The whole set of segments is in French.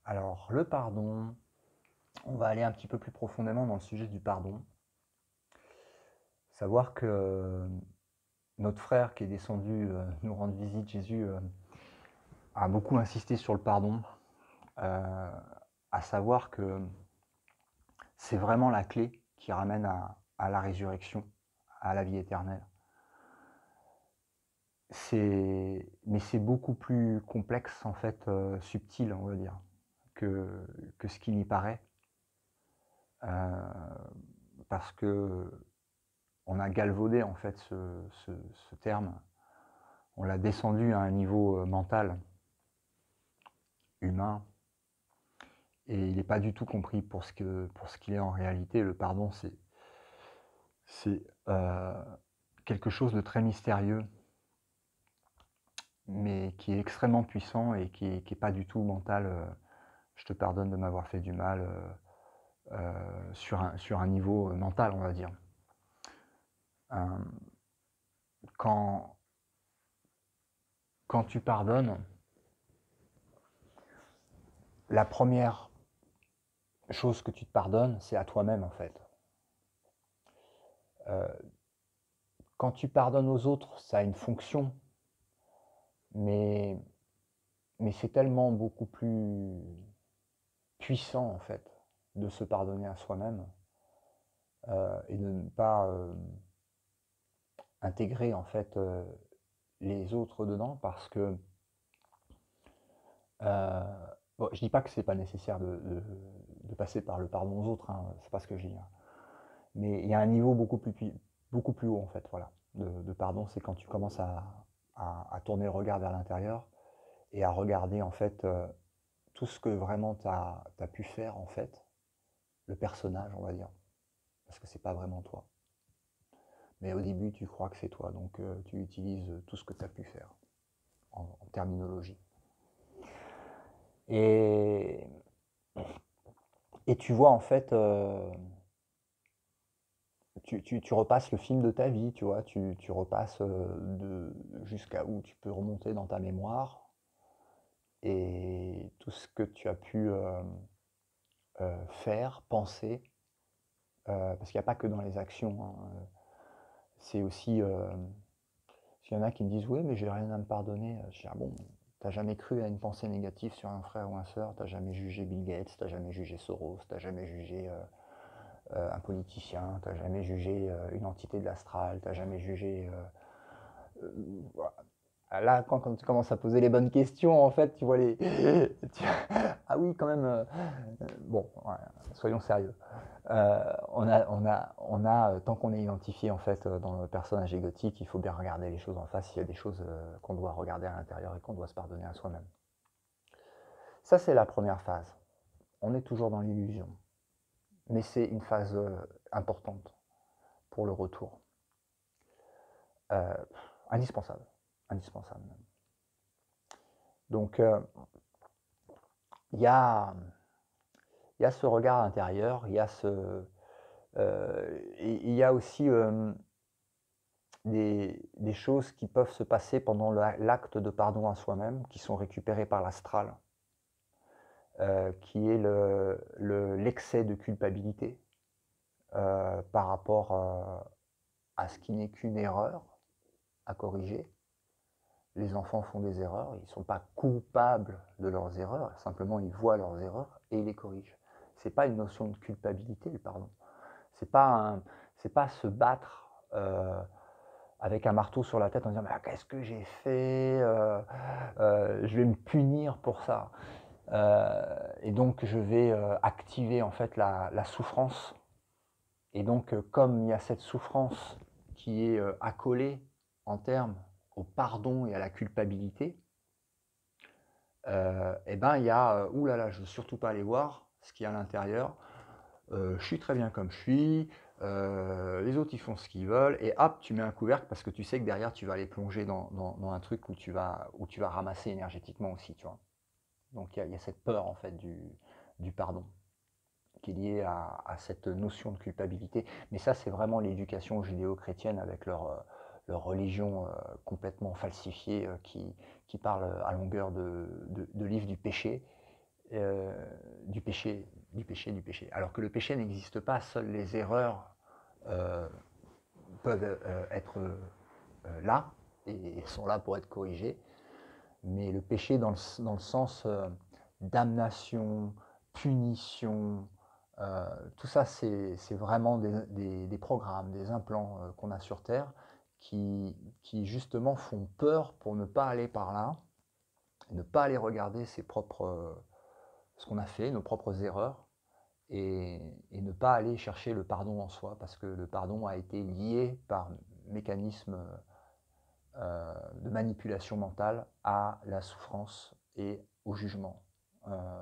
Alors, le pardon, on va aller un petit peu plus profondément dans le sujet du pardon. Savoir que notre frère qui est descendu nous rendre visite, Jésus, a beaucoup insisté sur le pardon, à savoir que c'est vraiment la clé qui ramène à la résurrection, à la vie éternelle. Mais c'est beaucoup plus complexe, en fait, subtil, on va dire, que ce qui n'y paraît. Parce que on a galvaudé en fait ce terme, on l'a descendu à un niveau mental, humain, et il n'est pas du tout compris pour ce qu'il est en réalité. Le pardon, c'est quelque chose de très mystérieux, mais qui est extrêmement puissant et qui est pas du tout mental. Je te pardonne de m'avoir fait du mal sur un niveau mental, on va dire. Euh, quand, quand tu pardonnes, la première chose que tu te pardonnes, c'est à toi-même en fait. Euh, quand tu pardonnes aux autres, ça a une fonction, mais, mais c'est tellement beaucoup plus puissant en fait de se pardonner à soi-même et de ne pas intégrer en fait les autres dedans parce que bon, je dis pas que c'est pas nécessaire de passer par le pardon aux autres, hein, c'est pas ce que je dis, hein. Mais il y a un niveau beaucoup plus haut en fait, voilà, de pardon, c'est quand tu commences à tourner le regard vers l'intérieur et à regarder en fait tout ce que vraiment tu as pu faire en fait, le personnage on va dire, parce que c'est pas vraiment toi. Mais au début tu crois que c'est toi, donc tu utilises tout ce que tu as pu faire en terminologie. Et, et tu vois en fait, tu repasses le film de ta vie, tu vois, tu repasses jusqu'à où tu peux remonter dans ta mémoire et tout ce que tu as pu faire, penser, parce qu'il n'y a pas que dans les actions, hein, c'est aussi, s'il y en a qui me disent, oui, mais j'ai rien à me pardonner, je dis, ah bon, t'as jamais cru à une pensée négative sur un frère ou une sœur, t'as jamais jugé Bill Gates, t'as jamais jugé Soros, t'as jamais jugé un politicien, t'as jamais jugé une entité de l'astral, t'as jamais jugé voilà. Là, quand tu commences à poser les bonnes questions, en fait, tu vois les. Ah oui, quand même. Bon, ouais, soyons sérieux. Tant qu'on est identifié en fait dans le personnage égotique, il faut bien regarder les choses en face. Il y a des choses qu'on doit regarder à l'intérieur et qu'on doit se pardonner à soi-même. Ça, c'est la première phase. On est toujours dans l'illusion, mais c'est une phase importante pour le retour. Euh, indispensable, indispensable même. Donc, il y a il y a ce regard intérieur, il y a il y a aussi des choses qui peuvent se passer pendant l'acte de pardon à soi-même, qui sont récupérées par l'astral, qui est l'excès de culpabilité par rapport à ce qui n'est qu'une erreur à corriger. Les enfants font des erreurs, ils ne sont pas coupables de leurs erreurs, simplement ils voient leurs erreurs et ils les corrigent. Ce n'est pas une notion de culpabilité, le pardon. C'est pas se battre avec un marteau sur la tête en disant mais qu'est-ce que j'ai fait, je vais me punir pour ça. Et donc je vais activer en fait la souffrance. Et donc comme il y a cette souffrance qui est accolée en termes au pardon et à la culpabilité, et ben il y a oulala, je veux surtout pas aller voir ce qu'il y a à l'intérieur. Je suis très bien comme je suis, les autres ils font ce qu'ils veulent, et hop, tu mets un couvercle parce que tu sais que derrière tu vas aller plonger dans un truc où tu vas ramasser énergétiquement aussi, tu vois. Donc il y a cette peur en fait du pardon qui est liée à cette notion de culpabilité. Mais ça, c'est vraiment l'éducation judéo-chrétienne avec leur religion complètement falsifiée qui parle à longueur de livres du péché du péché, du péché, du péché. Alors que le péché n'existe pas, seules les erreurs peuvent être là, et sont là pour être corrigées. Mais le péché dans le sens damnation, punition, tout ça, c'est vraiment des programmes, des implants qu'on a sur Terre qui justement font peur pour ne pas aller par là, ne pas aller regarder ses propres, ce qu'on a fait, nos propres erreurs, et ne pas aller chercher le pardon en soi, parce que le pardon a été lié par mécanisme de manipulation mentale à la souffrance et au jugement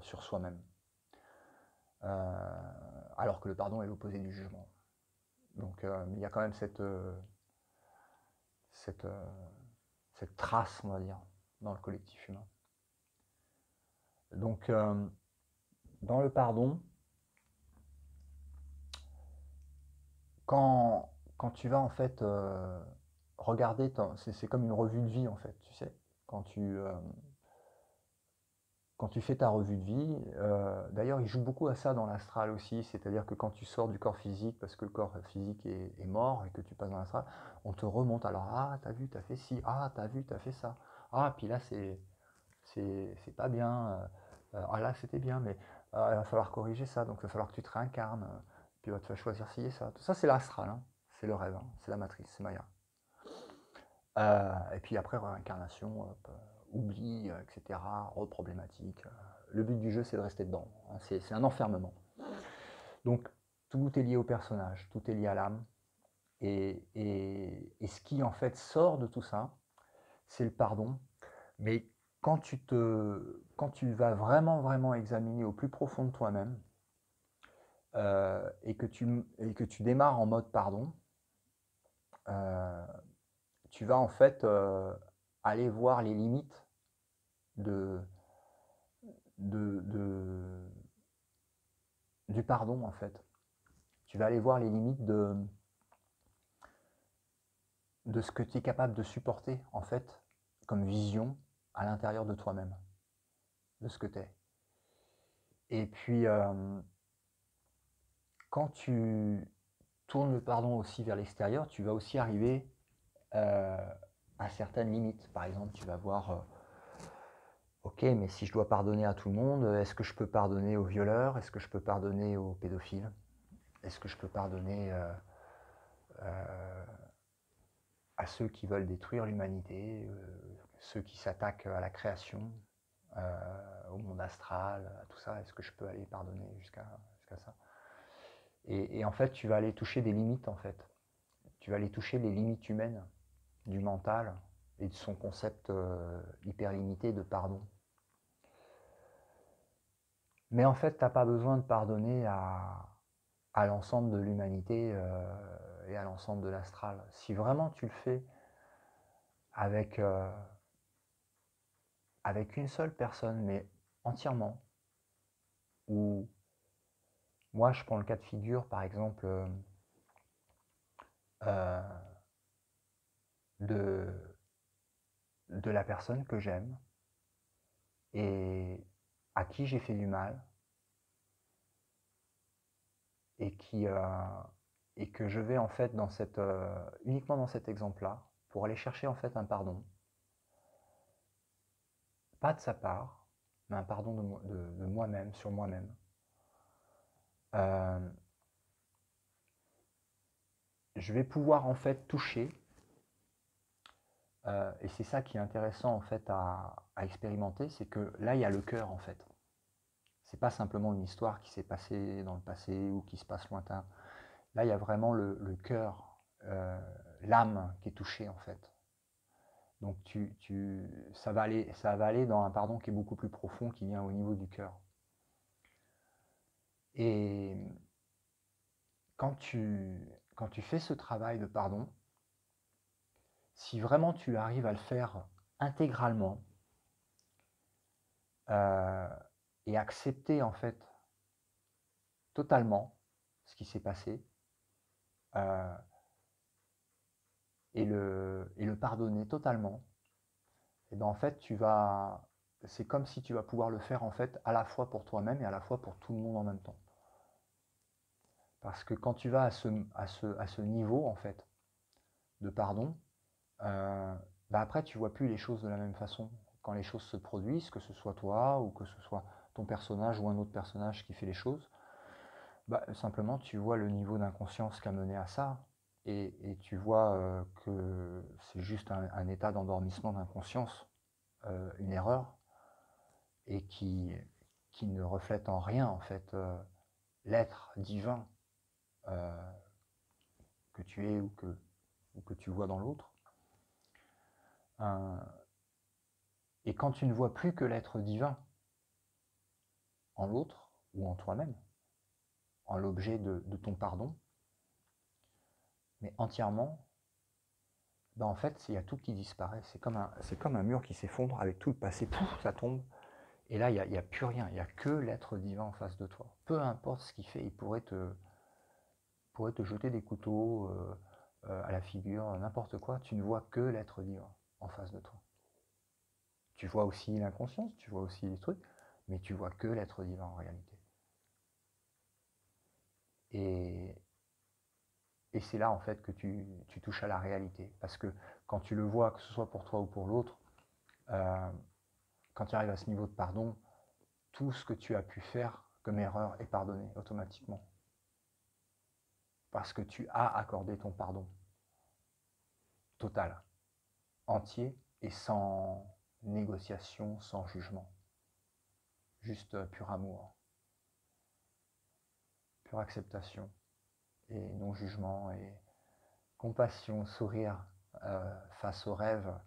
sur soi-même. Alors que le pardon est l'opposé du jugement. Donc il y a quand même cette, cette trace, on va dire, dans le collectif humain. Donc dans le pardon, quand tu vas en fait regarder, c'est comme une revue de vie en fait, tu sais, quand tu fais ta revue de vie, d'ailleurs il joue beaucoup à ça dans l'astral aussi, c'est-à-dire que quand tu sors du corps physique, parce que le corps physique est mort et que tu passes dans l'astral, on te remonte, alors ah t'as vu, t'as fait ci, ah t'as vu, t'as fait ça, ah puis là c'est pas bien, ah là c'était bien, mais il va falloir corriger ça, donc il va falloir que tu te réincarnes, puis tu vas choisir ci et ça. Tout ça c'est l'astral, hein, c'est le rêve, hein, c'est la matrice, c'est Maya. Et puis après réincarnation, hop, oubli, etc., reproblématique. Le but du jeu c'est de rester dedans, hein, c'est un enfermement. Donc tout est lié au personnage, tout est lié à l'âme, et ce qui en fait sort de tout ça, c'est le pardon. Mais quand tu vas vraiment, vraiment examiner au plus profond de toi-même, et que tu démarres en mode pardon, tu vas en fait aller voir les limites de, du pardon en fait. Tu vas aller voir les limites de ce que tu es capable de supporter en fait comme vision à l'intérieur de toi-même, de ce que tu es. Et puis quand tu tournes le pardon aussi vers l'extérieur, tu vas aussi arriver à certaines limites. Par exemple, tu vas voir, ok, mais si je dois pardonner à tout le monde, est-ce que je peux pardonner aux violeurs? Est-ce que je peux pardonner aux pédophiles? Est-ce que je peux pardonner à ceux qui veulent détruire l'humanité, ceux qui s'attaquent à la création, au monde astral, à tout ça? Est-ce que je peux aller pardonner jusqu'à ça? Et en fait, tu vas aller toucher des limites, en fait. Tu vas aller toucher les limites humaines, du mental et de son concept hyper limité de pardon. Mais en fait, tu n'as pas besoin de pardonner à l'ensemble de l'humanité et à l'ensemble de l'astral. Si vraiment tu le fais avec, avec une seule personne, mais entièrement, ou moi je prends le cas de figure, par exemple, de la personne que j'aime et à qui j'ai fait du mal, et et que je vais en fait dans uniquement dans cet exemple-là pour aller chercher en fait un pardon, pas de sa part, mais un pardon de moi-même sur moi-même. Je vais pouvoir en fait toucher, et c'est ça qui est intéressant en fait à expérimenter, c'est que là il y a le cœur en fait. C'est pas simplement une histoire qui s'est passée dans le passé ou qui se passe lointain. Là il y a vraiment le cœur, l'âme qui est touchée en fait. Donc ça va aller dans un pardon qui est beaucoup plus profond, qui vient au niveau du cœur. Et quand tu fais ce travail de pardon, si vraiment tu arrives à le faire intégralement, et accepter en fait totalement ce qui s'est passé, et le pardonner totalement, et ben en fait tu vas c'est comme si tu vas pouvoir le faire en fait à la fois pour toi-même et à la fois pour tout le monde en même temps. Parce que quand tu vas à ce niveau en fait de pardon, bah après tu vois plus les choses de la même façon. Quand les choses se produisent, que ce soit toi ou que ce soit ton personnage ou un autre personnage qui fait les choses, bah, simplement tu vois le niveau d'inconscience qui a mené à ça et tu vois que c'est juste un état d'endormissement d'inconscience, une erreur, et qui ne reflète en rien en fait l'être divin euh, que tu es ou que tu vois dans l'autre. Et quand tu ne vois plus que l'être divin en l'autre ou en toi-même, en l'objet de ton pardon, mais entièrement, ben en fait, il y a tout qui disparaît. C'est comme un mur qui s'effondre avec tout le passé, pouf, ça tombe. Et là, il n'y a plus rien, il n'y a que l'être divin en face de toi. Peu importe ce qu'il fait, il pourrait te jeter des couteaux à la figure, n'importe quoi. Tu ne vois que l'être divin en face de toi. Tu vois aussi l'inconscience, tu vois aussi les trucs, mais tu vois que l'être divin en réalité. Et, et c'est là en fait que tu touches à la réalité. Parce que quand tu le vois, que ce soit pour toi ou pour l'autre, quand tu arrives à ce niveau de pardon, tout ce que tu as pu faire comme erreur est pardonné automatiquement. Parce que tu as accordé ton pardon total, entier et sans négociation, sans jugement. Juste pur amour, pure acceptation et non-jugement et compassion, sourire face au rêve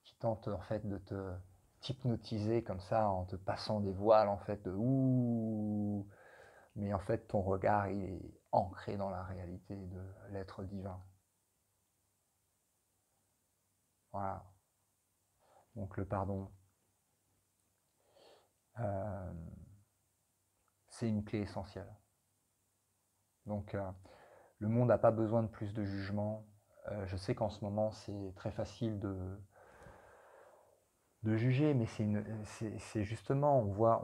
qui tente en fait de te t'hypnotiser comme ça en te passant des voiles en fait de ouh, mais en fait ton regard il est ancré dans la réalité de l'être divin. Voilà. Donc le pardon, euh, c'est une clé essentielle. Donc le monde n'a pas besoin de plus de jugement. Je sais qu'en ce moment c'est très facile de juger, mais c'est justement, on voit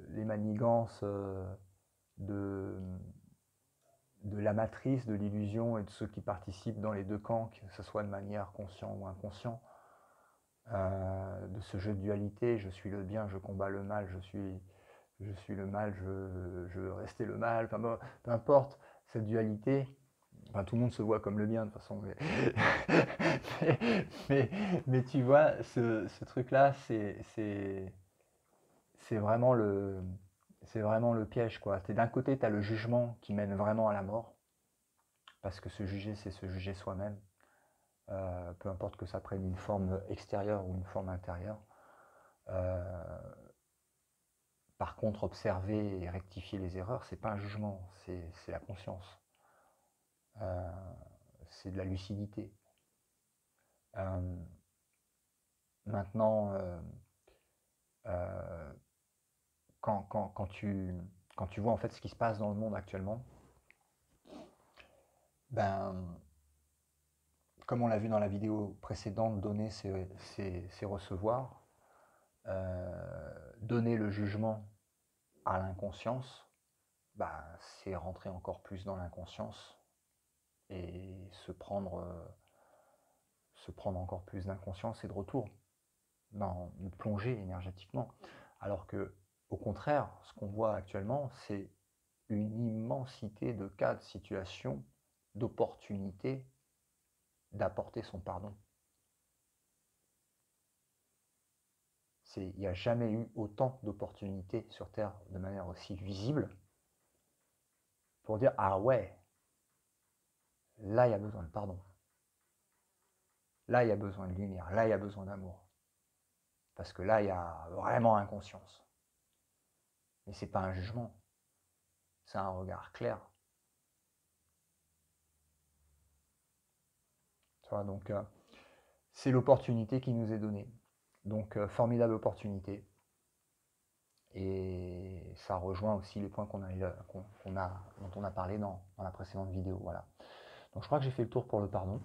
les manigances de la matrice, de l'illusion et de ceux qui participent dans les deux camps, que ce soit de manière consciente ou inconsciente, de ce jeu de dualité, je suis le bien, je combats le mal, je suis le mal, je veux rester le mal, enfin, bon, peu importe, cette dualité, enfin, tout le monde se voit comme le bien de toute façon, mais, mais tu vois, ce truc-là, c'est vraiment le piège, quoi. D'un côté, tu as le jugement qui mène vraiment à la mort, parce que se juger, c'est se juger soi-même, peu importe que ça prenne une forme extérieure ou une forme intérieure. Par contre, observer et rectifier les erreurs, c'est pas un jugement, c'est la conscience. C'est de la lucidité. Maintenant, quand tu vois en fait ce qui se passe dans le monde actuellement, ben, comme on l'a vu dans la vidéo précédente, donner c'est recevoir. Donner le jugement à l'inconscience, bah, c'est rentrer encore plus dans l'inconscience et se prendre encore plus d'inconscience et de retour, de plonger énergétiquement. Alors que, au contraire, ce qu'on voit actuellement, c'est une immensité de cas, de situations, d'opportunités d'apporter son pardon. Il n'y a jamais eu autant d'opportunités sur Terre de manière aussi visible pour dire ah ouais, là il y a besoin de pardon, là il y a besoin de lumière, là il y a besoin d'amour, parce que là il y a vraiment inconscience. Mais c'est pas un jugement, c'est un regard clair. Tu vois, donc c'est l'opportunité qui nous est donnée. Donc formidable opportunité. Et ça rejoint aussi les points dont on a parlé dans la précédente vidéo. Voilà. Donc je crois que j'ai fait le tour pour le pardon.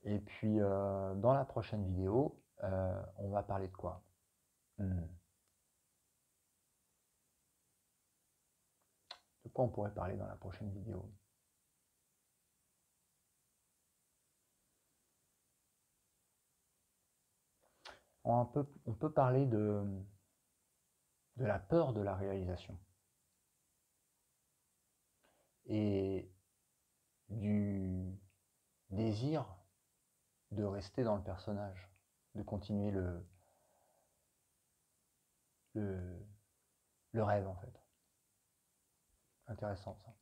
Et puis dans la prochaine vidéo, On va parler de quoi? De quoi on pourrait parler dans la prochaine vidéo? On peut parler de la peur de la réalisation et du désir de rester dans le personnage, de continuer le rêve en fait. Intéressant ça.